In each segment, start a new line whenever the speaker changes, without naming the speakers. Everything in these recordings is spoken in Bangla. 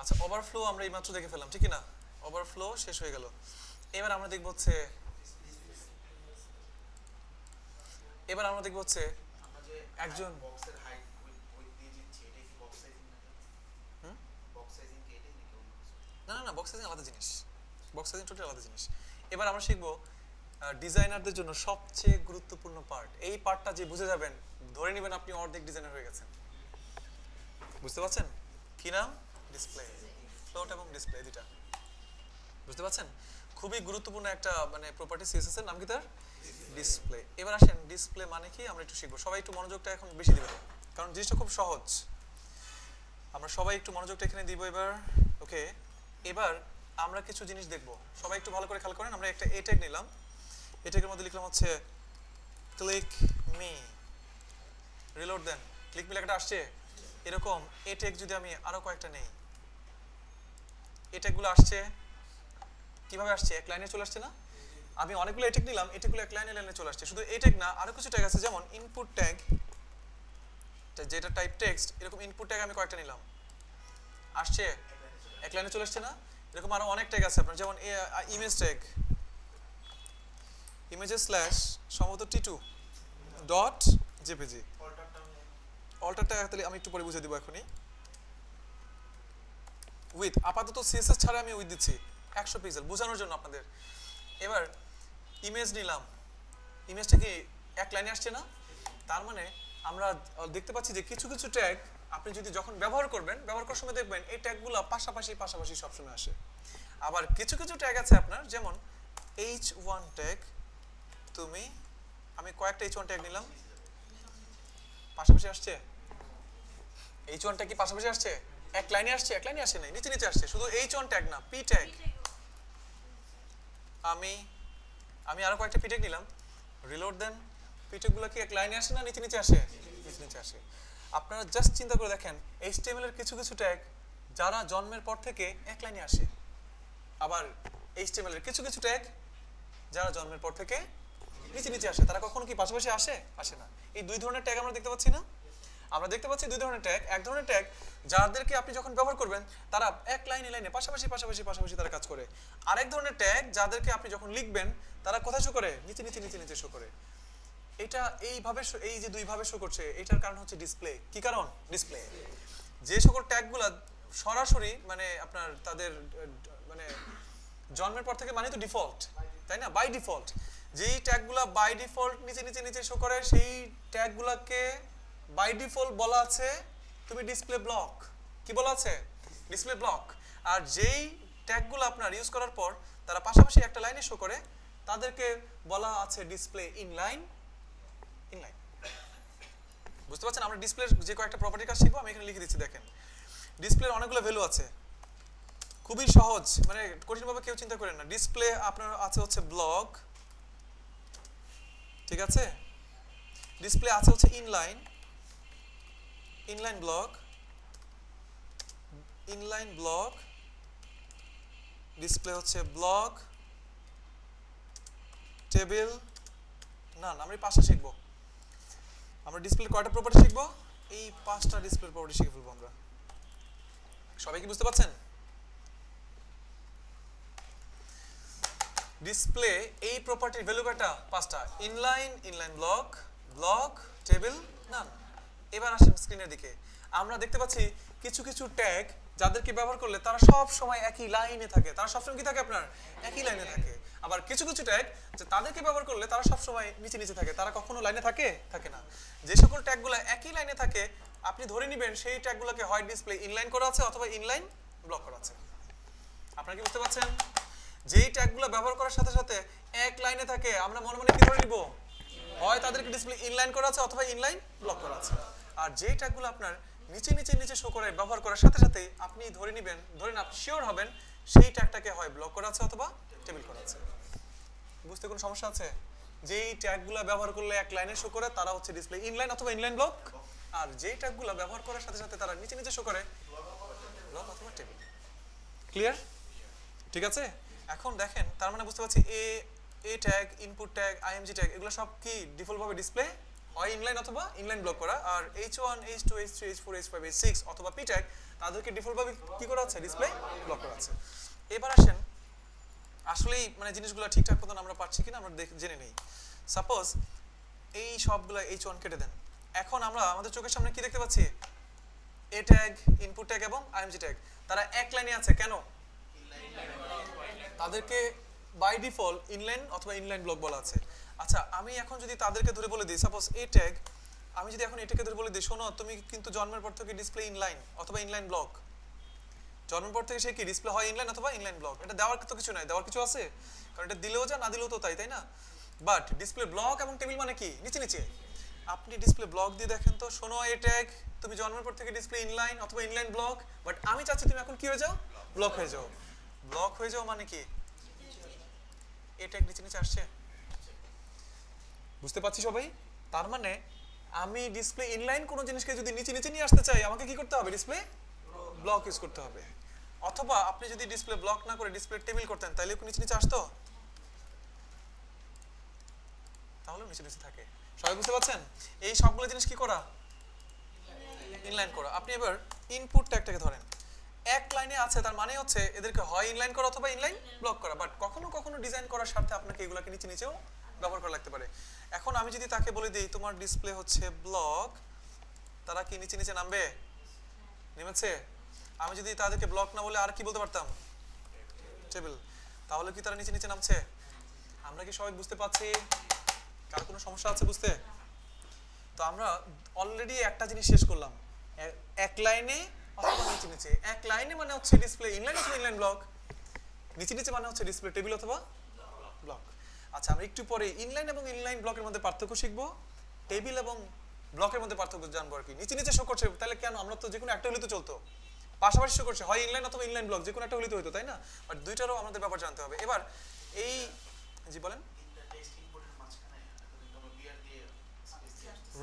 আচ্ছা, ওভারফ্লো আমরা এইমাত্র দেখে ফেললাম, ঠিক না? ওভারফ্লো শেষ হয়ে গেল। এবার আমরা দেখব হচ্ছে একজন
বক্সের হাইট উইথ দিয়ে দিচ্ছি, এটা কি বক্স সাইজিং না? বক্স সাইজিং কি এটাই নাকি অন্য কিছু?
না না না, বক্স সাইজিং আলাদা জিনিস, বক্স সাইজিং টোটালি আলাদা জিনিস। এবার আমরা শিখবো ডিজাইনারদের জন্য সবচেয়ে গুরুত্বপূর্ণ পার্ট। এই পার্টটা যে বুঝে যাবেন, ধরে নেবেন আপনি অর্ধেক ডিজাইনার হয়ে গেছেন। বুঝতে পারছেন কি নাম? ডিসপ্লে। ফ্লোট এবং ডিসপ্লে দুটা, বুঝতে পারছেন? খুবই গুরুত্বপূর্ণ একটা মানে প্রপার্টি সিএসএস এর নাম কি তার? ডিসপ্লে। এবার আসেন ডিসপ্লে মানে কি আমরা একটু শিখবো। সবাই একটু মনোযোগটা এখন বেশি দিবেন, কারণ জিনিসটা খুব সহজ। আমরা সবাই একটু মনোযোগটা এখানে দিব এবার। ওকে, এবার আমরা কিছু জিনিস দেখব, সবাই একটু ভালো করে খেয়াল করেন। আমরা একটা এ ট্যাগ নিলাম, এ ট্যাগের মধ্যে লিখলাম হচ্ছে ক্লিক মি, রিলোড দেন, ক্লিক মি লেখাটা আসছে। এরকম এ ট্যাগ যদি আমি আরো কয়েকটা নেই, এ ট্যাগগুলো আসছে কিভাবে আসছে? এক লাইনে চলে আসছে না? আমি অনেকগুলো এ ট্যাগ নিলাম, এ ট্যাগগুলো এক লাইনে লাইনে চলে আসছে। শুধু এ ট্যাগ না, আরো কিছু ট্যাগ আছে, যেমন ইনপুট ট্যাগ, যেটা টাইপ টেক্সট, এরকম ইনপুট ট্যাগ আমি কয়েকটা নিলাম, আসছে এক লাইনে চলে আসছে না? এরকম আরো অনেক ট্যাগ আছে আপনার, যেমন ইমেজ ট্যাগ, ইমেজেস স্ল্যাশ সম্ভবত টি2 ডট জেপিজি। অল্টারটা তাহলে আমি একটু পরে বুঝিয়ে দিব এখনই। উইথ, আপাতত সিএসএস ছাড়া আমি উইথ দিচ্ছি 100 পিক্সেল বোঝানোর জন্য আপনাদের। এবার ইমেজ নিলাম, ইমেজটা কি এক লাইনে আসছে না? তার মানে আমরা দেখতে পাচ্ছি যে কিছু কিছু ট্যাগ আপনি যদি যখন ব্যবহার করবেন, ব্যবহার করার সময় দেখবেন এই ট্যাগগুলো পাশাপাশি পাশাপাশি সবসময় আসে। আবার কিছু কিছু ট্যাগ আছে আপনার, যেমন h1 ট্যাগ, আমি কয়েকটা h1 ট্যাগ নিলাম, পাশাপাশি আসছে। h1 ট্যাগ কি পাশাপাশি আসছে? এক লাইনে আসছে? এক লাইনে আসে নাই, নিচে নিচে আসছে। শুধু h1 ট্যাগ না, p ট্যাগ, আমি আরো কয়েকটা পি ট্যাগ নিলাম, রিলোড দেন। পি ট্যাগগুলো কি এক লাইনে আসে না নিচে নিচে আসে? নিচে নিচে আসে। আপনারা জাস্ট চিন্তা করে দেখেন, এইচটিএমএল এর কিছু কিছু ট্যাগ যারা জন্মের পর থেকে এক লাইনে আসে, আবার এইচটিএমএল এর কিছু কিছু ট্যাগ যারা জন্মের পর থেকে নিচে নিচে আসে। তারা কখনো কি পাশাপাশি আসে? আসে না। এই দুই ধরনের ট্যাগ আমরা দেখতে পাচ্ছি না? আমরা দেখতে পাচ্ছি দুই ধরনের ট্যাগ। এক ধরনের ট্যাগ যাদেরকে আপনি যখন ব্যবহার করবেন তারা এক লাইনে লাইনে পাশাপাশি পাশাপাশি পাশাপাশি তারা কাজ করে। আরেক ধরনের ট্যাগ যাদেরকে আপনি যখন লিখবেন তারা কোথায় শো করে? নিচে নিচে নিচে নিচে শো করে। এটা এইভাবে, এই যে দুইভাবে শো করছে, এটার কারণ হচ্ছে ডিসপ্লে। কি কারণ? ডিসপ্লে। যে সকল ট্যাগগুলা সরাসরি মানে আপনার তাদের মানে জন্মের পর থেকে মানে তো ডিফল্ট, তাই না? বাই ডিফল্ট যেই ট্যাগগুলা বাই ডিফল্ট নিচে নিচে নিচে শো করে, সেই ট্যাগগুলাকে বাই ডিফল্ট বলা আছে তুমি ডিসপ্লে ব্লক। কি বলা আছে? Display block. আর যেই ট্যাগগুলো আপনার ইউজ করার পর তারা পাশাপাশি একটা লাইনে শো করে, তাদেরকে বলা আছে ডিসপ্লে ইনলাইন। ইনলাইন, বুঝতে পারছেন? আমরা ডিসপ্লের যে কয়েকটা প্রপার্টির কাজ শিখবো, আমি এখানে লিখে দিচ্ছি। দেখেন, ডিসপ্লের অনেকগুলো ভ্যালু আছে, খুবই সহজ, মানে কঠিনভাবে কেউ চিন্তা করেন না। ডিসপ্লে আপনার আছে হচ্ছে ব্লক, ঠিক আছে? ডিসপ্লে আছে হচ্ছে inline, inline block, inline block. Display হচ্ছে ব্লক, টেবিল। না আমরা এই পাঁচটা শিখবো। আমরা ডিসপ্লের কয়টা প্রপার্টি শিখবো? এই পাঁচটা ডিসপ্লের প্রপার্টি শিখে ফেলবো আমরা। সবাই কি বুঝতে পারছেন? ডিসপ্লে এই প্রপার্টির ভ্যালু কয়টা? পাঁচটা। Inline, inline block, block, table, none. এবার আসেন স্ক্রিনের দিকে। আমরা দেখতে পাচ্ছি কিছু কিছু ট্যাগ যাদেরকে ব্যবহার করলে তারা সব সময় একই লাইনে থাকে। তারা সবসময় কি থাকে? আপনার একই লাইনে থাকে। আবার কিছু কিছু ট্যাগ যে তাদেরকে ব্যবহার করলে তারা সব সময় নিচে নিচে থাকে। তারা কখনো লাইনে থাকে? থাকে না। যে সকল ট্যাগগুলো একই লাইনে থাকে, আপনি ধরে নেবেন সেই ট্যাগগুলোকে হয় ডিসপ্লে ইনলাইন করা আছে অথবা ইনলাইন ব্লক করা আছে। আপনারা কি বুঝতে পারছেন? যেই ট্যাগগুলো ব্যবহার করার সাথে সাথে এক লাইনে থাকে, আমরা মনে মনে কি ধরে নিব? হয় তাদেরকে ডিসপ্লে ইনলাইন করা আছে অথবা ইনলাইন ব্লক করা আছে। আর যেই ট্যাগগুলো আপনার নিচে নিচে নিচে শো করে ব্যবহার করার সাথে সাথে আপনি ধরে নেবেন, ধরেন আপনি শিওর হবেন সেই ট্যাগটাকে হয় ব্লক করা আছে অথবা টেবিল করা আছে। বুঝতে কোনো সমস্যা আছে? যেই ট্যাগগুলো ব্যবহার করলে এক লাইনে শো করে তারা হচ্ছে ডিসপ্লে ইনলাইন অথবা ইনলাইন ব্লক, আর যেই ট্যাগগুলো ব্যবহার করার সাথে সাথে তারা নিচে নিচে শো করে ব্লক অথবা টেবিল। ক্লিয়ার? ঠিক আছে? এখন দেখেন, তার মানে বুঝতে পারছি A tag, input tag, IMG tag এগুলো সব কি ডিফল্ট ভাবে ডিসপ্লে হয় ইনলাইন অথবা ইনলাইন ব্লক করা, আর H1 H2 H3 H4 H5 H6 অথবা P ট্যাগ তাদেরকে ডিফল্ট ভাবে কি করা আছে, ডিসপ্লে ব্লক করা আছে। এবার আসেন আসলেই মানে জিনিসগুলো ঠিকঠাক মতন আমরা পাচ্ছি কিনা আমরা জেনে নেই। সাপোজ এই সবগুলো H1 কেটে দেন, এখন আমরা আমাদের চোখের সামনে কি দেখতে পাচ্ছি, এ ট্যাগ, ইনপুট ট্যাগ এবং আইএমজি ট্যাগ, তারা এক লাইনে আছে। কেন? তাদেরকে বাই ডিফল্ট ইনলাইন অথবা ইনলাইন ব্লক বলা আছে। আচ্ছা আমি এখন যদি তাদেরকে ধরে বলে দিই, সাপোজ এ ট্যাগ, আমি যদি এখন এটাকে ধরে বলে দিই শোনো তুমি কিন্তু জন্মের পর থেকে ডিসপ্লে ইনলাইন অথবা ইনলাইন ব্লক, জন্মের পর থেকে সে কি ডিসপ্লে হয় ইনলাইন অথবা ইনলাইন ব্লক, এটা দেওয়ার তো কিছু নাই, দেওয়ার কিছু আছে? কারণ এটা দিলেও যা না দিলেও তো তাই, তাই না? বাট ডিসপ্লে ব্লক এবং টেবিল মানে কি, নিচে নিচে। আপনি ডিসপ্লে ব্লক দিয়ে দেখেন তো, শোনো এ ট্যাগ তুমি জন্মের পর থেকে ডিসপ্লে ইনলাইন অথবা ইনলাইন ব্লক, বাট আমি চাচ্ছি তুমি এখন কি হয়ে যাও, ব্লক হয়ে যাও। ব্লক হয়ে যাও মানে কি, এ ট্যাগ নিচে নিচে আসছে, বুঝতে পারছি সবাই? তার মানে আমি ডিসপ্লে ইনলাইন কোনো জিনিসকে যদি নিচে নিচে নিয়ে আসতে চাই আমাকে কি করতে হবে, ডিসপ্লে ব্লক ইউজ করতে হবে। অথবা আপনি যদি ডিসপ্লে ব্লক না করে ডিসপ্লে টেবিল করতেন তাহলে কি নিচে নিচে আসতো? তাহলে নিচে নিচে থাকে। সবাই বুঝতে পারছেন? এই সবগুলো জিনিস কি করা, ইনলাইন করা। আপনি এবার ইনপুট ট্যাগটাকে ধরেন, এক লাইনে আছে, তার মানে হচ্ছে এদেরকে হয় ইনলাইন করা অথবা ইনলাইন ব্লক করা, বাট কখনো কখনো ডিজাইন করার স্বার্থে আপনাকে এগুলোকে নিচে নিচেও ব্যবহার করা লাগতে পারে। এখন আমি যদি তাকে বলে দিই তোমার ডিসপ্লে হচ্ছে ব্লক, তারা কি নিচে নিচে নামবে, নেমেছে? আমি যদি তাদেরকে ব্লক না বলে আর কি বলতে পারতাম, টেবিল, তাহলে কি তারা নিচে নিচে নামছে? আমরা কি সবাই বুঝতে পারছি? কার কোনো সমস্যা আছে বুঝতে? তো আমরা অলরেডি একটা জিনিস শেষ করলাম, এক লাইনে অথবা নিচে নিচে। এক লাইনে মানে হচ্ছে ডিসপ্লে ইনলাইন অথবা ইনলাইন ব্লক, নিচে নিচে মানে হচ্ছে ডিসপ্লে টেবিল অথবা ব্লক। আচ্ছা আমরা একটু পরে ইনলাইন এবং ইনলাইন ব্লকের মধ্যে পার্থক্য শিখবো, টেবিল এবং ব্লকের মধ্যে পার্থক্য জানবো আর কি। নিচে নিচে শো করছে তাহলে কেন, আমরা তো যে কোনো একটা হলে তো চলতো, পাশাপাশি শো করছে হয় ইনলাইন অথবা ইনলাইন ব্লক, যে কোনো একটা হলে তো হইতো, তাই না? বাট দুইটারও আমাদের ব্যাপার জানতে হবে। এবার এই জি বলেন,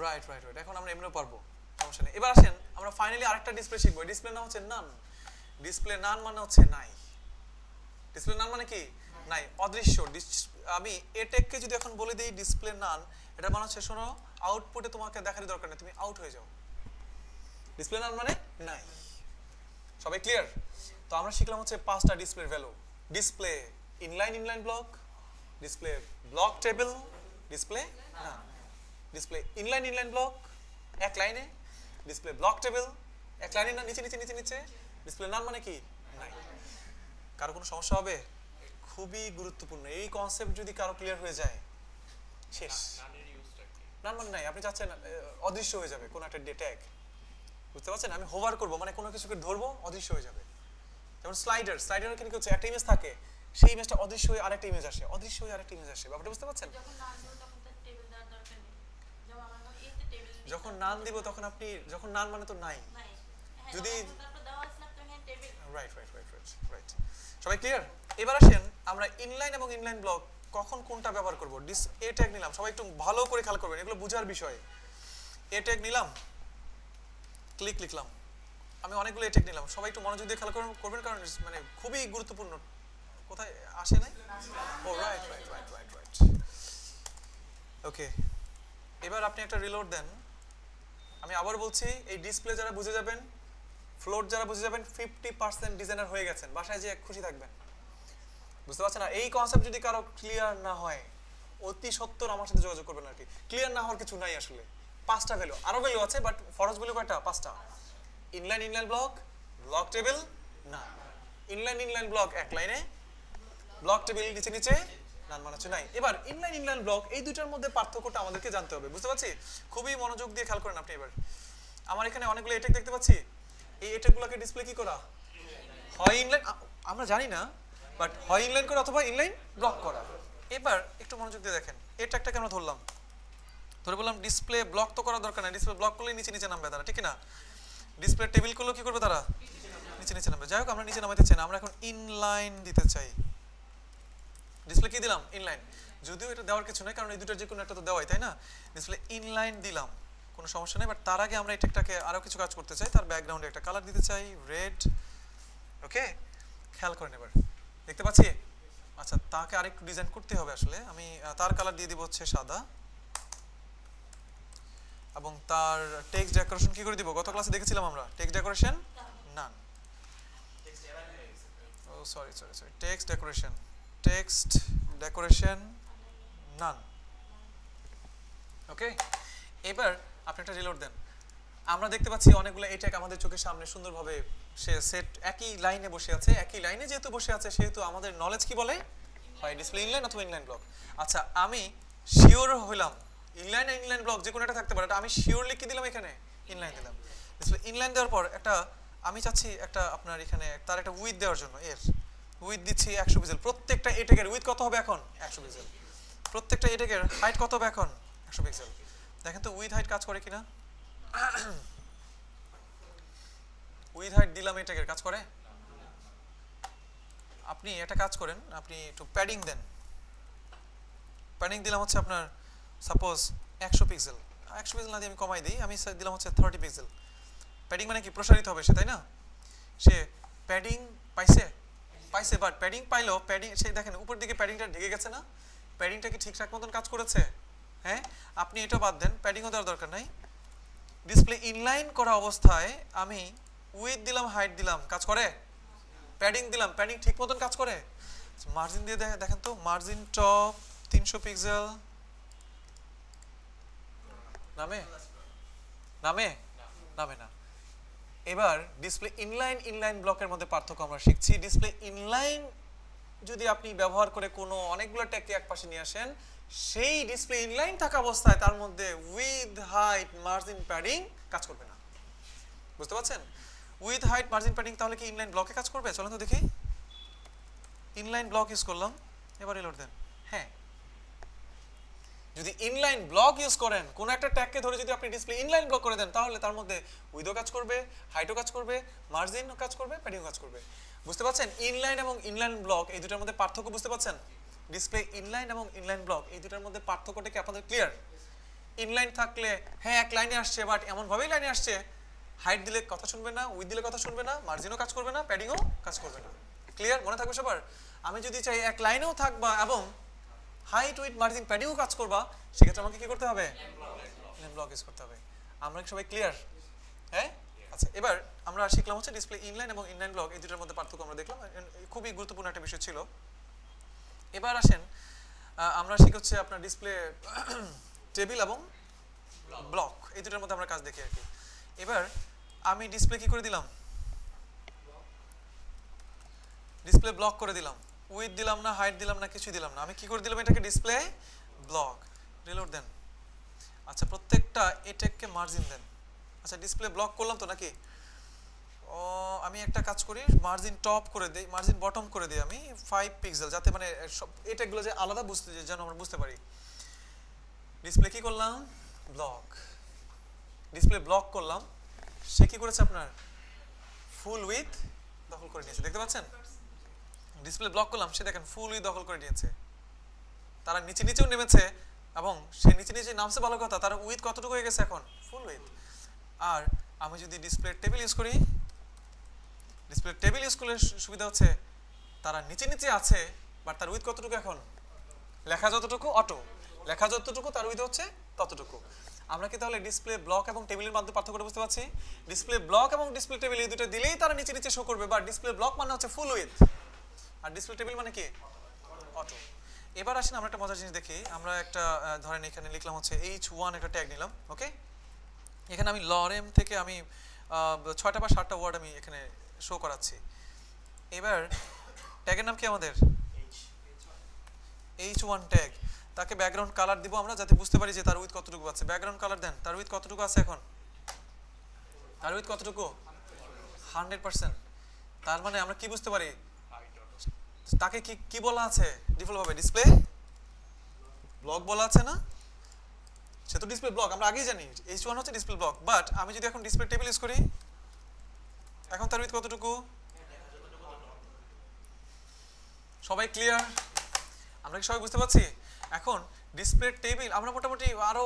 রাইট রাইট রাইট, এখন আমরা এমনিও পারবো, সমস্যা নেই। এবার আসেন আমরা ফাইনালি আরেকটা ডিসপ্লে শিখবো, ডিসপ্লে নাম হচ্ছে নান। ডিসপ্লে নান মানে হচ্ছে নাই। ডিসপ্লে নান মানে কি, নাই, অদৃশ্য। আমি এ ট্যাগকে যদি এখন বলে দিই ডিসপ্লে নান, এটা মানে হচ্ছে শোনো আউটপুটে তোমাকে দেখার দরকার নেই, তুমি আউট হয়ে যাও। ডিসপ্লে নান মানে নাই। সবাই ক্লিয়ার? তো আমরা শিখলাম হচ্ছে পাঁচটা display value, display inline inline block, display block table, display নান। ডিসপ্লে ইনলাইন ইনলাইন ব্লক এক লাইনে, ডিসপ্লে ব্লক টেবিল এক লাইনে না, নিচে নিচে নিচে নিচে, ডিসপ্লে নান মানে কি, নাই। কারো কোনো সমস্যা হবে? খুবই গুরুত্বপূর্ণ এই কনসেপ্ট, যদি কারো ক্লিয়ার হয়ে যায় শেষ। নান মানে নাই, আপনি চাচ্ছেন অদৃশ্য হয়ে যাবে কোন একটা ট্যাগ, বুঝতে পারছেন? আমি হোভার করব মানে কোনো কিছুকে ধরবো অদৃশ্য হয়ে যাবে। যেমন স্লাইডার, স্লাইডারের কি হচ্ছে একটা ইমেজ থাকে, সেই ইমেজটা অদৃশ্য হয়ে আরেকটা ইমেজ আসে, অদৃশ্য হয়ে আরেকটা ইমেজ আসে, ব্যাপারটা বুঝতে পারছেন? যখন নান দিব তখন আপনি, যখন নান মানে তো নাই, যদি right right right right right, সবাই ক্লিয়ার? এবার আসেন আমরা ইনলাইন এবং ইনলাইন ব্লক কখন কোনটা ব্যবহার করব। এ ট্যাগ নিলাম, সবাই একটু ভালো করে খেয়াল করবেন, এগুলো বোঝার বিষয়। এ ট্যাগ নিলাম, ক্লিক লিখলাম, আমি অনেকগুলো এ ট্যাগ নিলাম, সবাই একটু মনোযোগ দিয়ে খেয়াল করবেন কারণ মানে খুবই গুরুত্বপূর্ণ। কোথায় আসে নাই? Oh right right right right right, okay. এবার আপনি একটা রিলোড দেন, আমি আবার বলছি এই ডিসপ্লে যারা বুঝে যাবেন, ফ্লোট যারা বুঝে যাবেন 50% ডিজাইনার হয়ে গেছেন, বাসায় যে খুশি থাকবেন, বুঝতে পারছেন না? এই কনসেপ্ট যদি কারো ক্লিয়ার না হয় অতি সত্বর আমার সাথে যোগাযোগ করবেন আর কি। ক্লিয়ার না হওয়ার কিছু নাই আসলে, পাঁচটা ভ্যালু, আরো ভ্যালু আছে বাট ফরজ ভ্যালু কয়টা, পাঁচটা। Inline inline block, block table না, ইনলাইন ইনলাইন ব্লক এক লাইনে, ব্লক টেবিল নিচে নিচে, নান মানে হচ্ছে নাই। এবার ইনলাইন ইনলাইন ব্লক এই দুইটার মধ্যে পার্থক্যটা আমাদেরকে জানতে হবে, বুঝতে পারছি? খুবই মনোযোগ দিয়ে খেয়াল করেন আপনি। এবার আমার এখানে অনেকগুলো এটেক দেখতে পাচ্ছি, এই এটেকগুলোকে ডিসপ্লে কি করা হয়, ইনলাইন আমরা জানি না, বাট হয় ইনলাইন করা অথবা ইনলাইন ব্লক করা। এবার একটু মনোযোগ দিয়ে দেখেন, এটা একটা কেন ধরলাম, ধরে বললাম ডিসপ্লে ব্লক তো করার দরকার নাই, ডিসপ্লে ব্লক করলে নিচে নিচে নামবে তারা, ঠিক না? ডিসপ্লে টেবিল করলে কি করবে তারা, নিচে নিচে নামবে। যাই হোক আমরা নিচে নামাতে চাই না, আমরা এখন ইনলাইন দিতে চাই। ডিসপ্লে কি দিলাম, ইনলাইন, যদিও এটা দেওয়ার কিছু নেই কারণ এই দুটোর যে কোনো একটা তো দেওয়াই, তাই না? ডিসপ্লে ইনলাইন দিলাম, কোনো সমস্যা নেই, বাট তার আগে আমরা এটাকে আরো কিছু কাজ করতে চাই, তার ব্যাকগ্রাউন্ডে একটা কালার দিতে চাই, রেড। ওকে, খেয়াল করেন এবার, দেখতে পাচ্ছি? আচ্ছা তাকে আরেকটু ডিজাইন করতে হবে আসলে, আমি তার কালার দিয়ে দিব হচ্ছে সাদা। এবং তার টেক্সট ডেকোরেশন কি করে দিব? গত ক্লাসে দেখেছিলাম আমরা টেক্সট ডেকোরেশন নান। ও সরি টেক্সট ডেকোরেশন নান। ওকে, এবার আপনি একটা রিলোড দেন। আমরা দেখতে পাচ্ছি অনেকগুলো এই ট্যাগ আমাদের চোখের সামনে সুন্দরভাবে সে সেট একই লাইনে বসে আছে। একই লাইনে যেহেতু বসে আছে সেহেতু আমাদের নলেজ কি বলে? হয় ডিসপ্লে ইনলাইন অথবা ইনলাইন ব্লক। আচ্ছা, আমি শিওর হইলাম ইনলাইন আর ইনলাইন ব্লক যে কোনো একটা থাকতে পারে, এটা আমি শিওরলি কি দিলাম? এখানে ইনলাইন দিলাম। ডিসপ্লে ইনলাইন দেওয়ার পর একটা আমি চাচ্ছি একটা আপনার এখানে তার একটা উইথ দেওয়ার জন্য এর উইথ দিচ্ছি 100 পিক্সেল। প্রত্যেকটা এই ট্যাগের উইথ কত হবে এখন? 100 পিক্সেল। প্রত্যেকটা এই ট্যাগের হাইট কত হবে এখন? 100 পিক্সেল। দেখেন তো উইথ হাইট কাজ করে কিনা। উইথ হাইট দিলাম, এই ট্যাগের কাজ করে? আপনি একটা কাজ করেন, আপনি একটু প্যাডিং দেন। প্যাডিং দিলাম হচ্ছে আপনার সাপোজ 100 পিক্সেল। 100 পিক্সেল না দিয়ে আমি কমাই দিই, আমি দিলাম হচ্ছে 30 পিক্সেল। প্যাডিং মানে কি? প্রসারিত হবে সে, তাই না? সে প্যাডিং পাইছে, বাট প্যাডিং পাইলো, প্যাডিং সে দেখেন উপর দিকে প্যাডিংটা ঢেকে গেছে না? প্যাডিংটা কি ঠিকঠাক মতন কাজ করেছে? হ্যাঁ, আপনি এটা বাদ দেন, প্যাডিংও দেওয়ার দরকার নাই। ডিসপ্লে ইনলাইন করা অবস্থায় আমি উইথ দিলাম, হাইট দিলাম, কাজ করে? প্যাডিং দিলাম, প্যাডিং ঠিক মতন কাজ করে? মার্জিন দিয়ে দেখেন তো, মার্জিন টপ 300 পিক্সেল নামে না। এবার ডিসপ্লে ইনলাইন ব্লকের মধ্যে পার্থক্য আমরা শিখছি। ডিসপ্লে ইনলাইন যদি আপনি ব্যবহার করে কোনো অনেকগুলো ট্যাগকে একপাশে নিয়ে আসেন, সেই ডিসপ্লে ইনলাইন থাকা অবস্থায় তার মধ্যে উইথ হাইট মার্জিন প্যাডিং কাজ করবে না। বুঝতে পারছেন? উইথ হাইট মার্জিন প্যাডিং তাহলে কি ইনলাইন ব্লকে কাজ করবে? চলেন তো দেখি। ইনলাইন ব্লক ইউজ করলাম, এবার রিলোড দেন। হ্যাঁ, যদি ইনলাইন ব্লক ইউজ করেন, কোন একটা ট্যাগকে ধরে যদি আপনি ডিসপ্লে ইনলাইন ব্লক করে দেন, তাহলে তার মধ্যে উইথও কাজ করবে, হাইটও কাজ করবে, মার্জিনও কাজ করবে, প্যাডিংও কাজ করবে। বুঝতে পারছেন? ইনলাইন এবং ইনলাইন ব্লক এই দুটোর মধ্যে পার্থক্য বুঝতে পারছেন? ডিসপ্লে ইনলাইন এবং ইনলাইন ব্লক এই দুটোর মধ্যে পার্থক্যটা কি আপনাদের ক্লিয়ার? ইনলাইন থাকলে হ্যাঁ এক লাইনে আসছে, বাট এমনভাবেই লাইনে আসছে, হাইট দিলে কথা শুনবে না, উইথ দিলে কথা শুনবে না, মার্জিনও কাজ করবে না, প্যাডিংও কাজ করবে না। ক্লিয়ার? মনে থাকবে সবার? আমি যদি চাই এক লাইনেও থাকবা এবং হাইট উইথ মার্জিন প্যাডিংও কাজ করবা, সেক্ষেত্রে আমাকে কি করতে হবে? ইনলাইন ব্লক ইউজ করতে হবে। আমরা কি সবাই ক্লিয়ার? হ্যাঁ, আচ্ছা, এবার আমরা শিখলাম হচ্ছে ডিসপ্লে ইনলাইন এবং ইনলাইন ব্লক এই দুটোর মধ্যে পার্থক্য আমরা দেখলাম। খুবই গুরুত্বপূর্ণ একটা বিষয় ছিল। এবার আসেন আমরা শিখি হচ্ছে আপনার ডিসপ্লে টেবিল এবং ব্লক এই দুটোর মধ্যে আমরা কাজ দেখি আর কি। এবার আমি ডিসপ্লে কি করে দিলাম? ডিসপ্লে ব্লক করে দিলাম। উইথ দিলাম না, হাইট দিলাম না, কিছু দিলাম না, আমি কি করে দিলাম এটাকে? Display block. রিলোড দেন। আচ্ছা, প্রত্যেকটা এটাকে মার্জিন দেন। আচ্ছা, ডিসপ্লে ব্লক করলাম তো নাকি? ও আমি একটা কাজ করি, মার্জিন টপ করে দেই, মার্জিন বটম করে দিই আমি 5 পিক্সেল, যাতে মানে সব এটাগুলো যে আলাদা বুঝতে যেন আমরা বুঝতে পারি। ডিসপ্লে কি করলাম? ব্লক। ডিসপ্লে ব্লক করলাম, সে কি করেছে? আপনার ফুল উইথ দখল করে নিয়েছে, দেখতে পাচ্ছেন? ডিসপ্লে ব্লক করলাম, সে দেখেন ফুল উইথ দখল করে নিয়েছে। তারা নিচেও নেমেছে এবং সে নিচে নামছে, ভালো কথা, তার উইথ কতটুকু হয়ে গেছে এখন? ফুল উইথ। আর আমি যদি ডিসপ্লে টেবিল ইউজ করি, ডিসপ্লে টেবিল ইউজ করলে সুবিধা হচ্ছে তারা নিচে আছে, বাট তার উইথ কতটুকু এখন? লেখা যতটুকু অটো, লেখা যতটুকু তার উইথ হচ্ছে ততটুকু। আমরা কি তাহলে ডিসপ্লে ব্লক এবং টেবিলের মধ্যে পার্থক্যটা বুঝতে পারছি? ডিসপ্লে ব্লক এবং ডিসপ্লে টেবিল এই দুটো দিলেই তারা নিচে শো করবে, বাট ডিসপ্লে ব্লক মানে হচ্ছে ফুল উইথ, আর ডিসপ্লে টেবিল মানে কি? অটো। এবার আসেন আমরা একটা মজার জিনিস দেখি। আমরা একটা ধরেন এখানে লিখলাম হচ্ছে H1 একটা ট্যাগ নিলাম। ওকে, এখানে আমি লরেম থেকে আমি 6টা বা 7টা ওয়ার্ড আমি এখানে শো করাচ্ছি। এবার ট্যাগের নাম কি আমাদের? H1 tag. তাকে ব্যাকগ্রাউন্ড কালার দিব আমরা, যাতে বুঝতে পারি যে তার উইথ কতটুকু আছে। ব্যাকগ্রাউন্ড কালার দেন। তার উইথ কতটুকু আছে এখন? তার উইথ কতটুকু? 100%। তার মানে আমরা কি বুঝতে পারি? তাকে কি বলা আছে ডিফল্ট ভাবে? ডিসপ্লে ব্লক বলা আছে না? সে তো ডিসপ্লে ব্লক, আমরা আগেই জানি H1 হচ্ছে ডিসপ্লে ব্লক। বাট আমি যদি এখন ডিসপ্লে টেবিল ইউজ করি, এখন তার উইথ কতটুকু? সবাই ক্লিয়ার? আমরা কি সবাই বুঝতে পারছি? এখন ডিসপ্লে টেবিল আমরা মোটামুটি আরো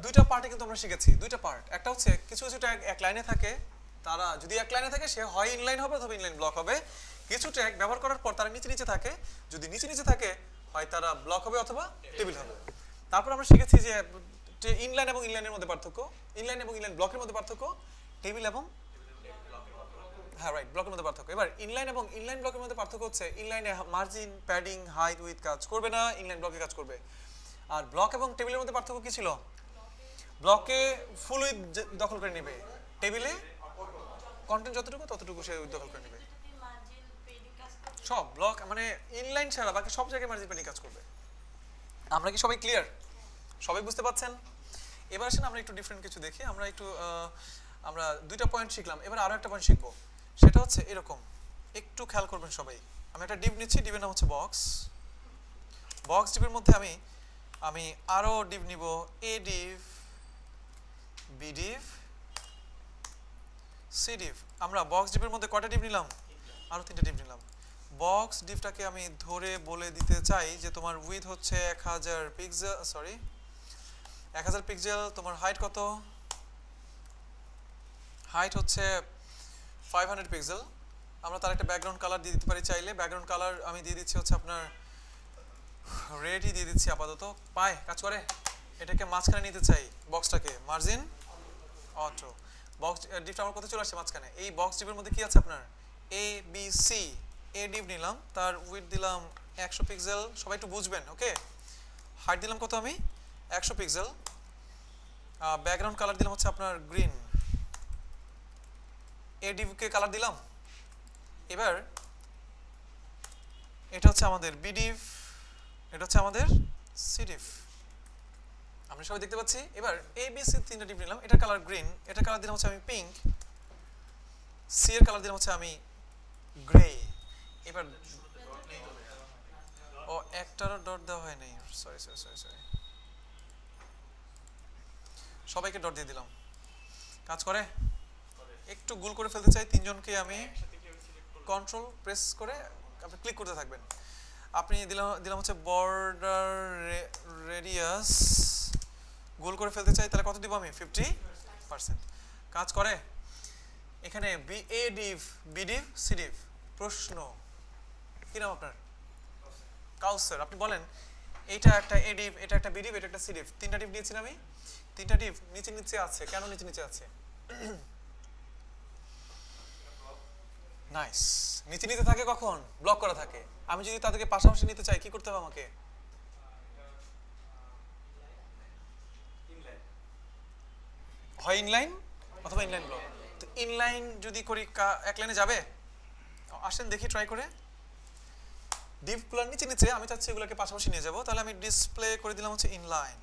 দুইটা পার্টে কিন্তু আমরা শিখেছি। দুইটা পার্ট। একটা হচ্ছে কিছু ট্যাগ এক লাইনে থাকে, তারা যদি এক লাইনে থাকে সে হয় ইনলাইন হবে অথবা ইনলাইন ব্লক হবে। কিছু ট্যাগ ব্যবহার করার পর তারা নিচে থাকে, যদি নিচে থাকে হয় তারা ব্লক হবে অথবা টেবিল হবে। তারপর আমরা শিখেছি যে ইনলাইন এবং ইনলাইনের মধ্যে পার্থক্য, ইনলাইন এবং ইনলাইন ব্লকের মধ্যে পার্থক্য, টেবিল এবং হ্যাঁ রাইট ব্লকের মধ্যে পার্থক্য। এবার ইনলাইন এবং ইনলাইন ব্লকের মধ্যে পার্থক্য হচ্ছে ইনলাইনে মার্জিন, প্যাডিং, হাইট, উইথ কাজ করবে না, ইনলাইন ব্লকে কাজ করবে। আর ব্লক এবং টেবিলের মধ্যে পার্থক্য কি ছিল? ব্লকে ফুল উইথ দখল করে নেবে, টেবিলে কন্টেন্ট যতটুকু ততটুকু সে উইথ দখল করে নেবে। সব ব্লক মানে ইনলাইন ছাড়া বাকি সব জায়গায় মার্জিন প্যাডিং কাজ করবে। আমরা কি সবাই ক্লিয়ার? সবাই বুঝতে পারছেন? এবার আসেন আমরা একটু ডিফারেন্ট কিছু দেখি। আমরা দুইটা পয়েন্ট শিখলাম, এবার আরো একটা পয়েন্ট শিখবো, সেটা হচ্ছে এরকম। একটু খেয়াল করবেন সবাই। আমি একটা ডিভ নিচ্ছি, ডিভের নাম হচ্ছে বক্স। বক্স ডিভের মধ্যে আমি আরো ডিভ নিব, A div, B div, C div. আমরা বক্স ডিভের মধ্যে কয়টা ডিভ নিলাম? আরো 3টা ডিভ নিলাম। বক্স ডিভটাকে আমি ধরে বলে দিতে চাই যে তোমার উইথ হচ্ছে 1000 পিক্সেল, সরি 1000 পিক্সেল। তোমার হাইট কত? হাইট হচ্ছে 500 পিক্সেল। আমরা তার একটা ব্যাকগ্রাউন্ড কালার দিয়ে দিতে পারি চাইলে। ব্যাকগ্রাউন্ড কালার আমি দিয়ে দিচ্ছি হচ্ছে আপনার রেডই দিয়ে দিচ্ছি আপাতত। পায় কাজ করে? এটাকে মাঝখানে নিতে চাই বক্সটাকে, মার্জিন অটো। বক্স ডিভটা আমার কোথায় চলে আসছে? মাঝখানে। এই বক্স ডিভের মধ্যে কি আছে আপনার? A B C. A Depp নিলাম, তার উইথ দিলাম 100 পিক্সেল। সবাই একটু বুঝবেন, ওকে? হাইট দিলাম কত? আমি 100 পিক্সেল। ব্যাকগ্রাউন্ড কালার দিলাম হচ্ছে আপনার গ্রিন। এ ডিভকে কালার দিলাম। এবার এটা হচ্ছে আমাদের বি ডিভ, এটা হচ্ছে আমাদের সি ডিভ। আমরা সবাই দেখতে পাচ্ছি। এবার এ বি সি 3টা ডিভ নিলাম। এটা কালার গ্রিন, এটা কালার দিলাম হচ্ছে আমি পিঙ্ক, সি এর কালার দিলাম হচ্ছে আমি গ্রে। এবার ও একটারও ডট দেওয়া হয় নাই, সরি সরি সরি সরি, সবাইকে ডট দিয়ে দিলাম। কাজ করে? একটু গোল করে ফেলতে চাই তিনজনকে আমি। কন্ট্রোল প্রেস করে আপনি ক্লিক করতে থাকবেন। আপনি দিলাম হচ্ছে বর্ডার রেডিয়াস, গোল করে ফেলতে চাই, তাহলে কত দিব আমি? 50%। কাজ করে? এখানে B A div, B div, C div. প্রশ্ন, কি নাম আপনার? কাউসার। আপনি বলেন এইটা একটা এ ডিভ, এটা একটা বি ডিভ, এটা একটা সি ডিভ। 3টা ডিভ নিয়েছি আমি। 3টা ডিভ নিচে নিচে আছে। কেন নিচে নিচে আছে? নাইস। নিচে নিতে থাকে কখন? ব্লক করা থাকে। আমি যদি তাদেরকে পাশাপাশি নিতে চাই কি করতে হবে আমাকে? হয় ইনলাইন অথবা ইনলাইন ব্লক। তো ইনলাইন যদি করি এক লাইনে যাবে? আসেন দেখি ট্রাই করে। ডিভগুলোর নিচে নিচে আমি চাচ্ছি এগুলোকে পাশাপাশি নিয়ে যাব। তাহলে আমি ডিসপ্লে করে দিলাম হচ্ছে ইনলাইন।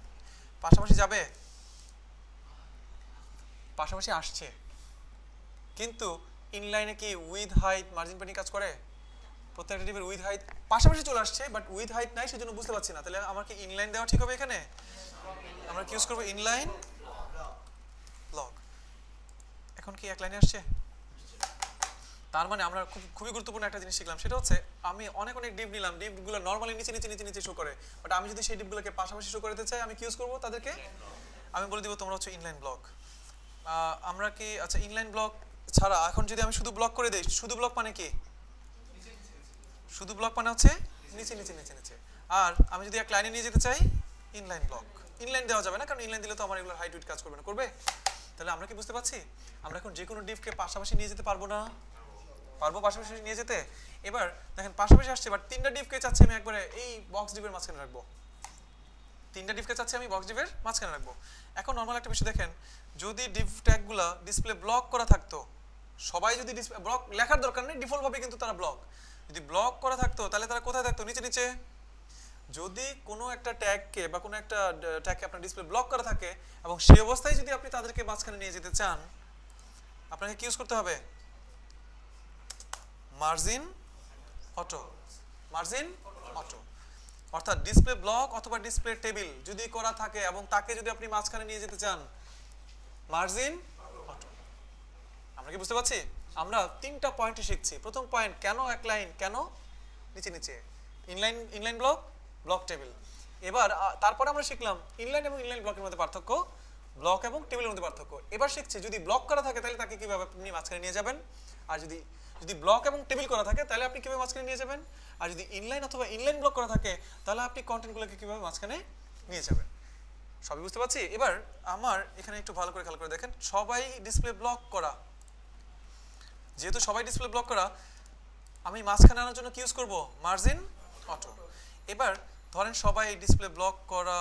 পাশাপাশি যাবে? পাশাপাশি আসছে, কিন্তু ইনলাইনে কি উইথ হাইট মার্জিন প্যাডিং কাজ করে? প্রত্যেকটা ডিভের উইথ হাইট পাশাপাশি চলে আসছে, বাট উইথ হাইট নাই, সেজন্য বুঝতে পারছি না। তাহলে আমার কি ইনলাইন দেওয়া ঠিক হবে? এখানে আমরা কি ইউজ করব? Inline block. এখন কি এক লাইনে আসছে? তার মানে আমরা খুবই গুরুত্বপূর্ণ একটা জিনিস শিখলাম, সেটা হচ্ছে আমি অনেক ডিভ নিলাম, ডিভগুলো নরমালি নিচে নিচে নিচে নিচে শো করে, বাট আমি যদি সেই ডিভগুলোকে পাশাপাশি শো করতে চাই আমি কি ইউজ করব? তাদেরকে আমি বলে দিব তোমরা হচ্ছে ইনলাইন ব্লক। আমরা কি আচ্ছা ইনলাইন ব্লক ছাড়া এখন যদি আমি শুধু ব্লক করে দেই, শুধু ব্লক মানে কি? শুধু ব্লক মানে হচ্ছে নিচে নিচে নিচে নিচে। আর আমি যদি এক লাইনে নিয়ে যেতে চাই, ইনলাইন ব্লক। ইনলাইন দেওয়া যাবে না, কারণ ইনলাইন দিলে তো আমার এগুলো হাইট উইথ কাজ করবে না। করবে? তাহলে আমরা কি বুঝতে পারছি? আমরা এখন যে কোনো ডিভকে পাশাপাশি নিয়ে যেতে পারবো না? পারবো পাশাপাশি নিয়ে যেতে। এবার দেখেন পাশাপাশি আসছে, বাট 3টা ডিভকে চাচ্ছি আমি একবারে এই বক্স ডিভের মাঝখানে রাখবো। 3টা ডিভকে চাচ্ছি আমি বক্স ডিভের মাঝখানে রাখবো। এখন নরমাল একটা বিষয় দেখেন, যদি ডিভ ট্যাগগুলো ডিসপ্লে ব্লক করা থাকতো, সবাই যদি ডিসপ্লে ব্লক লেখার দরকার নেই, ডিফল্ট ভাবে কিন্তু তারা ব্লক। যদি ব্লক করা থাকতো তাহলে তারা কোথায় থাকতো? নিচে নিচে। যদি কোনো একটা ট্যাগকে বা কোনো একটা ট্যাগকে আপনার ডিসপ্লে ব্লক করা থাকে এবং সেই অবস্থায় যদি আপনি তাদেরকে মাঝখানে নিয়ে যেতে চান, আপনাকে কি ইউজ করতে হবে? Margin auto. Margin auto. অর্থাৎ ডিসপ্লে ব্লক অথবা ডিসপ্লে টেবিল যদি করা থাকে এবং তাকে যদি আপনি মাঝখানে নিয়ে যেতে চান, মার্জিন অটো। আমরা কি বুঝতে পারছি? আমরা 3টা পয়েন্টে শিখছি। প্রথম পয়েন্ট, কেন এক লাইন, কেন নিচে নিচে, ইনলাইন ব্লক, ব্লক টেবিল। এবার তারপরে আমরা শিখলাম ইনলাইন এবং ইনলাইন ব্লকের মধ্যে পার্থক্য, ব্লক এবং টেবিলের মধ্যে পার্থক্য। এবার শিখছি যদি ব্লক করা থাকে তাহলে তাকে কিভাবে আপনি মাঝখানে নিয়ে যাবেন, আর যদি ব্লক এবং টেবিল করা থাকে তাহলে আপনি কিভাবে মাঝখানে নিয়ে যাবেন, আর যদি ইনলাইন অথবা ইনলাইন ব্লক করা থাকে তাহলে আপনি কন্টেন্টগুলোকে কিভাবে মাঝখানে নিয়ে যাবেন। সবই বুঝতে পারছি। এবার আমার এখানে একটু ভালো করে খেয়াল করে দেখেন, সবাই ডিসপ্লে ব্লক করা, যেহেতু সবাই ডিসপ্লে ব্লক করা, আমি মাঝখানে আনার জন্য কি ইউজ করব? Margin auto. এবার ধরেন সবাই ডিসপ্লে ব্লক করা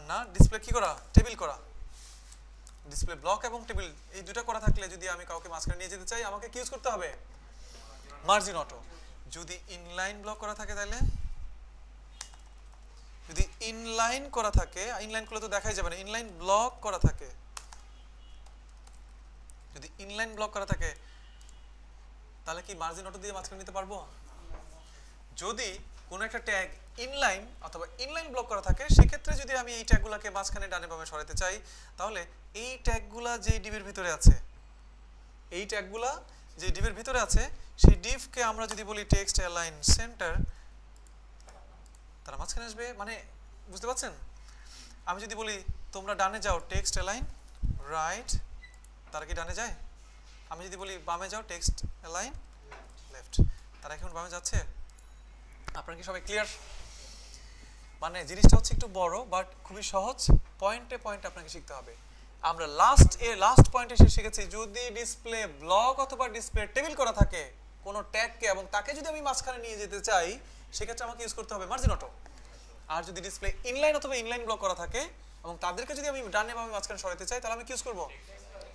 না, ডিসপ্লে কি করা? টেবিল করা। ডিসপ্লে ব্লক এবং টেবিল এই দুটো করা থাকলে যদি আমি কাউকে মাঝখানে নিয়ে যেতে চাই, আমাকে কি ইউজ করতে হবে? Margin auto. যদি ইনলাইন ব্লক করা থাকে তাহলে, যদি ইনলাইন করা থাকে, ইনলাইন করলে তো দেখাই যাবে না, ইনলাইন ব্লক করা থাকে, যদি ইনলাইন ব্লক করা থাকে তাহলে কি মার্জিন অটো দিয়ে মাঝখানে নিতে পারবো? যদি কোনো একটা ট্যাগ ইনলাইন অথবা ইনলাইন ব্লক করা থাকে, সেক্ষেত্রে যদি আমি এই ট্যাগগুলোকে মাঝখানে ডানে বামে সরাতে চাই, তাহলে এই ট্যাগগুলা যে ডিবের ভিতরে আছে, এই ট্যাগগুলা যে ডিবের ভিতরে আছে, সেই ডিভকে আমরা যদি বলি টেক্সট অ্যালাইন সেন্টার, তারা মাঝখানে আসবে। মানে বুঝতে পারছেন? আমি যদি বলি তোমরা ডানে যাও টেক্সট অ্যালাইন রাইট, তারা কি ডানে যায়? আমি যদি বলি বামে যাও টেক্সট অ্যালাইন লেফট, তারা এখন বামে যাচ্ছে। আপনারা কি সবাই ক্লিয়ার? মানে জিনিসটা হচ্ছে একটু বড়, বাট খুবই সহজ, পয়েন্টে পয়েন্টে আপনাকে শিখতে হবে। আমরা লাস্ট পয়েন্টে এসে শিখেছি, যদি ডিসপ্লে ব্লক অথবা ডিসপ্লে টেবিল করা থাকে কোনো ট্যাগকে, এবং তাকে যদি আমি মাঝখানে নিয়ে যেতে চাই, সেক্ষেত্রে আমাকে ইউজ করতে হবে মার্জিন অটো। আর যদি ডিসপ্লে ইনলাইন অথবা ইনলাইন ব্লক করা থাকে এবং তাদেরকে যদি আমি ডানে বামে মাঝখানে সরাতে চাই, তাহলে আমি কি ইউজ করব?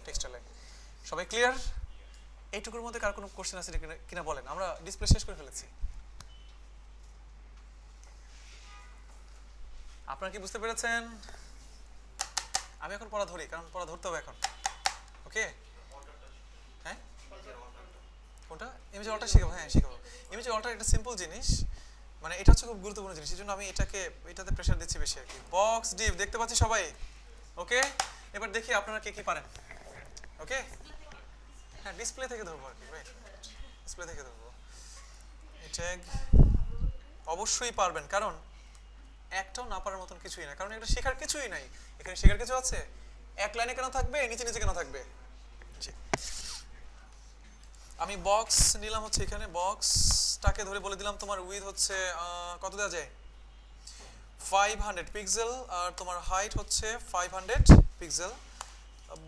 Text align. সবাই ক্লিয়ার? এইটুকুর মধ্যে কার কোনো কোশ্চেন আছে কিনা বলেন, আমরা ডিসপ্লে শেষ করে ফেলেছি। আপনারা কি বুঝতে পেরেছেন? আমি এখন পড়া ধরি, কারণ পড়া ধরতে হবে এখন। ওকে? হ্যাঁ, কোনটা? ইমেজ অল্টার শিখাবো? হ্যাঁ শিখাবো। ইমেজ অল্টার একটা সিম্পল জিনিস, মানে এটা হচ্ছে খুব গুরুত্বপূর্ণ জিনিস, এই জন্য আমি এটাতে প্রেশার দিচ্ছি বেশি আর কি। বক্স ডিভ দেখতে পাচ্ছি সবাই? ওকে, এবার দেখি আপনারা কে কি পারেন। ওকে, হ্যাঁ ডিসপ্লে থেকে ধরবো আর কি, রাইট, ডিসপ্লে থেকে ধরবো। এই ট্যাগ অবশ্যই পারবেন, কারণ একটাও না পারার মতন কিছুই না, কারণ এটা শেখার কিছুই নাই। এখানে শেখার কিছু আছে? এক লাইনে কেন থাকবে, নিচে নিচে কেন থাকবে? জি, আমি বক্স নিলাম হচ্ছে এখানে, বক্সটাকে ধরে বলে দিলাম তোমার উইথ হচ্ছে কত দেওয়া যায়? 500 পিক্সেল, আর তোমার হাইট হচ্ছে 500 পিক্সেল।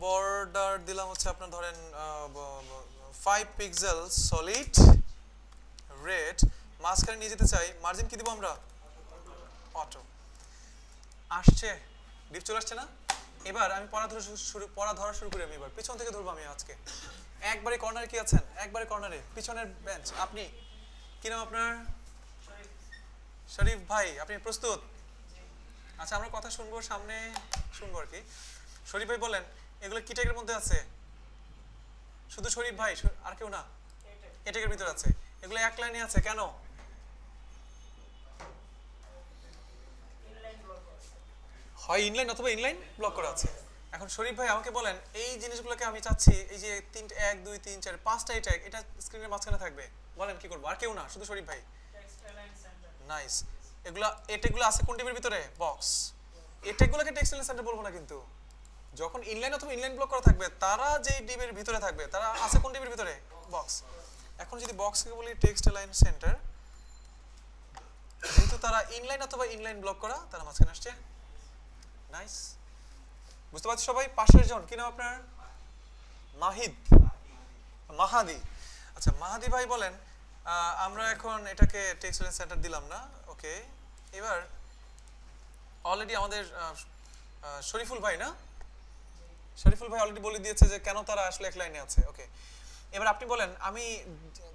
বর্ডার দিলাম হচ্ছে আপনার ধরেন 5 পিক্সেল সলিড রেড। মাঝখানে নিয়ে যেতে চাই, মার্জিন কি দিব আমরা? অটো। আসছে? ডিপ চলে আসছে না? এবার আমি পড়া ধরা শুরু করি। আমি এবার পিছন থেকে ধরবো আমি আজকে। একবারে কর্নারে কি আছেন? একবারে কর্নারে পিছনের বেঞ্চ। আপনি কি নাম আপনার? শরীফ ভাই, আপনি প্রস্তুত? আচ্ছা, আমরা কথা শুনবো, সামনে শুনবো আর কি। শরীফ ভাই বলেন, এগুলো কি ট্যাগের মধ্যে আছে? শুধু শরীফ ভাই, আর কেউ না? এই ট্যাগের ভিতরে আছে। এগুলো এক লাইনে আছে কেন? হয় ইনলাইন অথবা ইনলাইন ব্লক করা আছে। এখন শরীফ ভাই আমাকে বলেন, এই জিনিসগুলোকে আমি চাচ্ছি, এই যে 1 2 3 4 5টা এই ট্যাগ, এটা স্ক্রিনের মাঝখানে থাকবে, বলেন কি করবো? আর কেউ না, শুধু শরীফ ভাই। নাইস। এগুলা এই ট্যাগগুলো আছে কোন টিমের ভিতরে? বক্স। এই ট্যাগগুলোকে টেক্সট অ্যালাইন সেন্টার বলবো না, কিন্তু যখন ইনলাইন অথবা ইনলাইন ব্লক করা থাকবে, তারা যেই ডিবের ভিতরে থাকবে, তারা আছে কোন ডিবের ভিতরে? বক্স। এখন যদি বক্সকে বলি টেক্সট অ্যালাইন সেন্টার, যেহেতু তারা ইনলাইন অথবা ইনলাইন ব্লক করা, তারা মাঝখানে আসছে। নাইস, বুঝতে পারছি সবাই? পাশের জন কি নাম আপনার? মাহিদ, মাহাদি। আচ্ছা মাহাদি ভাই বলেন, আমরা এখন এটাকে টেক্সট অ্যালাইন সেন্টার দিলাম না, ওকে। এবার অলরেডি আমাদের শরীফুল ভাই না, শরীফুল ভাই অলরেডি বলে দিয়েছে যে কেন তারা আসলে এক লাইনে আছে, ওকে। এবার আপনি বলেন, আমি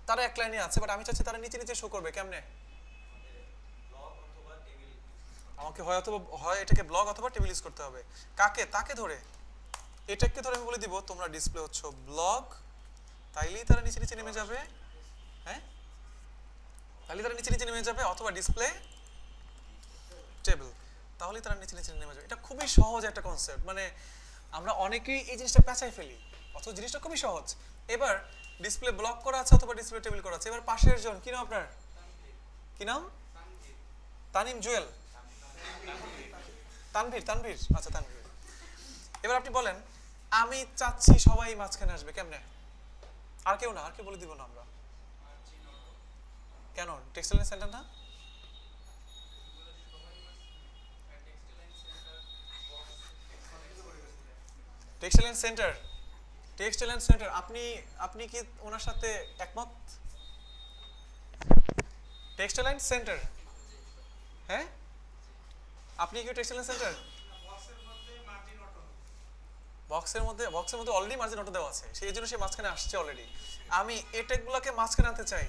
তারা এক লাইনে আছে, বাট আমি চাচ্ছি তারা নিচে নিচে শো করবে, কেমনে? আমাকে হয় এটাকে ব্লক অথবা টেবিল ইউজ করতে হবে। কাকে? তাকে ধরে, এটাকে ধরে আমি বলে দিব তোমরা ডিসপ্লে হচ্ছে ব্লক, তাইলেই তারা নিচে নিচে নেমে যাবে। হ্যাঁ, তাহলে তারা নিচে নিচে নেমে যাবে, অথবা ডিসপ্লে টেবিল, তাহলে তারা নিচে নিচে নেমে যাবে। এটা খুবই সহজ একটা কনসেপ্ট, মানে আমরা অনেকেই এই জিনিসটা পেঁচাই ফেলি, অথচ জিনিসটা খুবই সহজ। এবার ডিসপ্লে ব্লক করা আছে অথবা ডিসপ্লে টেবিল করা আছে। এবার পাশের জন কি নাম আপনার? কি নাম? তানিম জুয়েল, তানভীর, তানভীর, আচ্ছা তানভীর। এবার আপনি বলেন, আমি চাচ্ছি সবাই মাঝখানে আসবে, কেমনে? আর কেউ না, আর কেউ বলে দিব না আমরা। কেন? টেক্সট অ্যালাইন সেন্টার না? Textile and centre, textile and centre, আপনি কি ওনার সাথে একমত? টেক্সটাইল এন্ড সেন্টার, হ্যাঁ আপনি কি টেক্সটাইল এন্ড সেন্টার? বক্সের মধ্যে অলরেডি মার্জিন অটো দেওয়া আছে, সেই জন্য সে মাঝখানে আসছে অলরেডি। আমি এই টেকগুলোকে মাঝখানে আনতে চাই।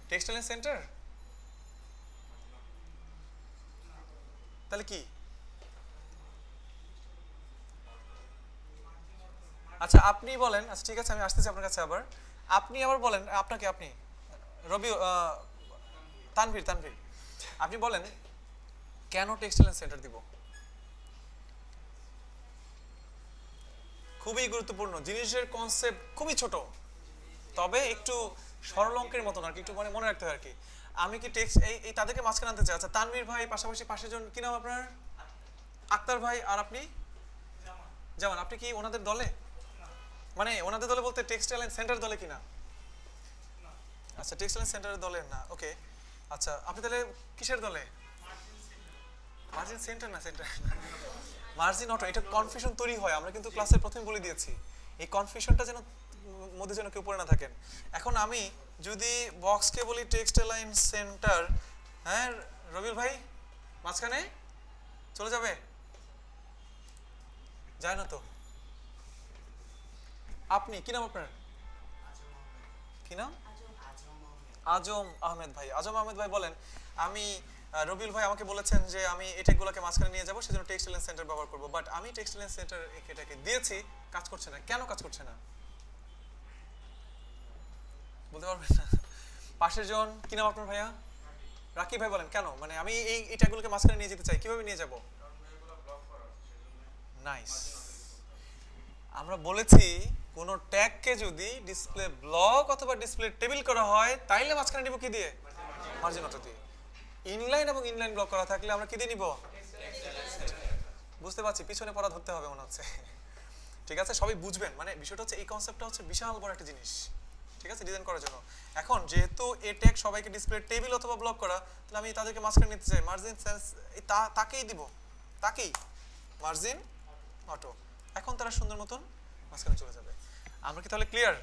টেক্সটাইল এন্ড সেন্টার, তাহলে কি? আচ্ছা আপনি বলেন, আচ্ছা ঠিক আছে আমি আসতেছি আপনার কাছে আবার। আপনি আবার বলেন, আপনি রবি তানভীর আপনি বলেন কেন টেক্সটাইল এন্ড সেন্টার দিব? খুবই গুরুত্বপূর্ণ, জিনিসের কনসেপ্ট খুবই ছোট, তবে একটু সরল অঙ্কের মতন আর কি, একটু মনে রাখতে হয় আর কি। আমি কি টেক্সট এই তাদেরকে মাঝখানে আনতে চাই। আচ্ছা তানভীর ভাই, পাশাপাশি পাশের জন কি নাম আপনার? আক্তার ভাই, আর আপনি? জামান। আপনি কি ওনাদের দলে? মানে ওনাদের দলে বলতে টেক্সটাইল এন্ড সেন্টার দলে কিনা? আচ্ছা টেক্সটাইল এন্ড সেন্টারের দলে না, ওকে। আচ্ছা আপনি তাহলে কিসের দলে? মার্জিন সেন্টার না, সেন্টার মার্জিন অটো। এটা কনফিউশন তৈরি হয়, আমরা কিন্তু ক্লাসের প্রথমে বলে দিয়েছি, এই কনফিউশনটা যেন মধ্যে যেন কেউ পড়ে না থাকেন। এখন আমি যদি বক্সকে বলি টেক্সটাইল এন্ড সেন্টার, হ্যাঁ রবিউল ভাই মাঝখানে চলে যাবে? যায় না তো। আপনি কি নাম আপনার? কি নাম? আজম আহমেদ ভাই। আজম আহমেদ ভাই বলেন, আমি রবিউল ভাই আমাকে বলেছেন যে আমি এই টেকগুলোকে মাঝখানে নিয়ে যাবো, সেজন্য টেক্সটাইল এন্ড সেন্টার ব্যবহার করবো, বাট আমি টেক্সটাইল এন্ড সেন্টার এটাকে দিয়েছি, কাজ করছে না। কেন কাজ করছে না বলতে পারবেন না? পাশের জন কি নাম আপনার ভাইয়া? রাকিব ভাই বলেন কেন? মানে আমি এই ট্যাগগুলোকে মাঝখানে নিয়ে যেতে চাই, কিভাবে নিয়ে যাব? নাইস। আমরা বলেছি কোন ট্যাগকে যদি ডিসপ্লে ব্লক অথবা ডিসপ্লে টেবিল করা হয় তাইলে মাঝখানে নিব কি দিয়ে? মার্জিন অটো দিয়ে। ইনলাইন এবং ইনলাইন ব্লক করা থাকলে আমরা কি দিয়ে নিব? বুঝতে পারছি, পিছনে পড়া ধরতে হবে মনে হচ্ছে। ঠিক আছে, সবাই বুঝবেন, মানে বিষয়টা হচ্ছে এই কনসেপ্টটা হচ্ছে বিশাল বড় একটা জিনিস, ঠিক আছে, ডিজাইন করার জন্য। এখন যেহেতু এই ট্যাগ সবাইকে ডিসপ্লে টেবিল অথবা ব্লক করা, তাহলে আমি তাদেরকে মাঝখানে নিতে চাই, মার্জিন সেন্স তাকেই দিব, তাকেই মার্জিন অটো। এখন তারা সুন্দর মতন মাঝখানে চলে যাবে। আমরা কি তাহলে ক্লিয়ার?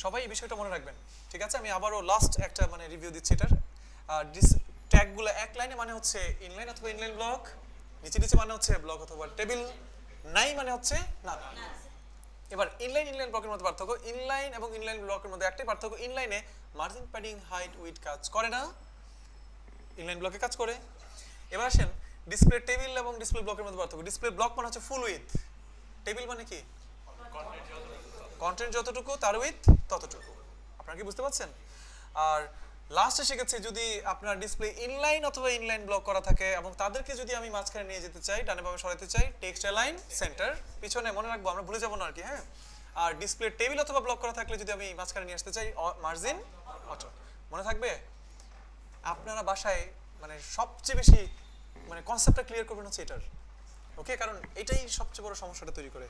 সবাই এই বিষয়টা মনে রাখবেন, ঠিক আছে? আমি আবারও লাস্ট একটা মানে রিভিউ দিচ্ছি এটার। ট্যাগগুলো এক লাইনে মানে হচ্ছে ইনলাইন অথবা ইনলাইন ব্লক, নিচে নিচে মানে হচ্ছে ব্লক অথবা টেবিল, নাই মানে হচ্ছে না। এবার ইনলাইন ব্লকের মধ্যে পার্থক্য, ইনলাইন এবং ইনলাইন ব্লকের মধ্যে একটাই পার্থক্য, ইনলাইনে মার্জিন প্যাডিং হাইট উইডথ কাজ করে না, ইনলাইন ব্লকে কাজ করে। এবার আসেন ডিসপ্লে টেবিল এবং ডিসপ্লে ব্লকের মধ্যে পার্থক্য। ডিসপ্লে ব্লক মানে হচ্ছে ফুল উইডথ, টেবিল মানে কি কন্টেন্ট যতটুকু তার উইডথ ততটুকু। আপনারা কি বুঝতে পারছেন? আর লাস্টে শিখেছি যদি আপনার ডিসপ্লে ইনলাইন অথবা ইনলাইন ব্লক করা থাকে এবং তাদেরকে যদি আমি মাঝখানে নিয়ে যেতে চাই, ডানে বামে সরাতে চাই, টেক্সটাইল লাইন সেন্টার পিছনে মনে রাখবো, আমরা ভুলে যাবো না আর কি, হ্যাঁ। আর ডিসপ্লে টেবিল অথবা ব্লক করা থাকলে যদি আমি মাঝখানে নিয়ে আসতে চাই, মার্জিন অটো। মনে থাকবে? আপনারা বাসায় মানে সবচেয়ে বেশি মানে কনসেপ্টটা ক্লিয়ার করবেন হচ্ছে এটার, ওকে? কারণ এটাই সবচেয়ে বড় সমস্যাটা তৈরি করে।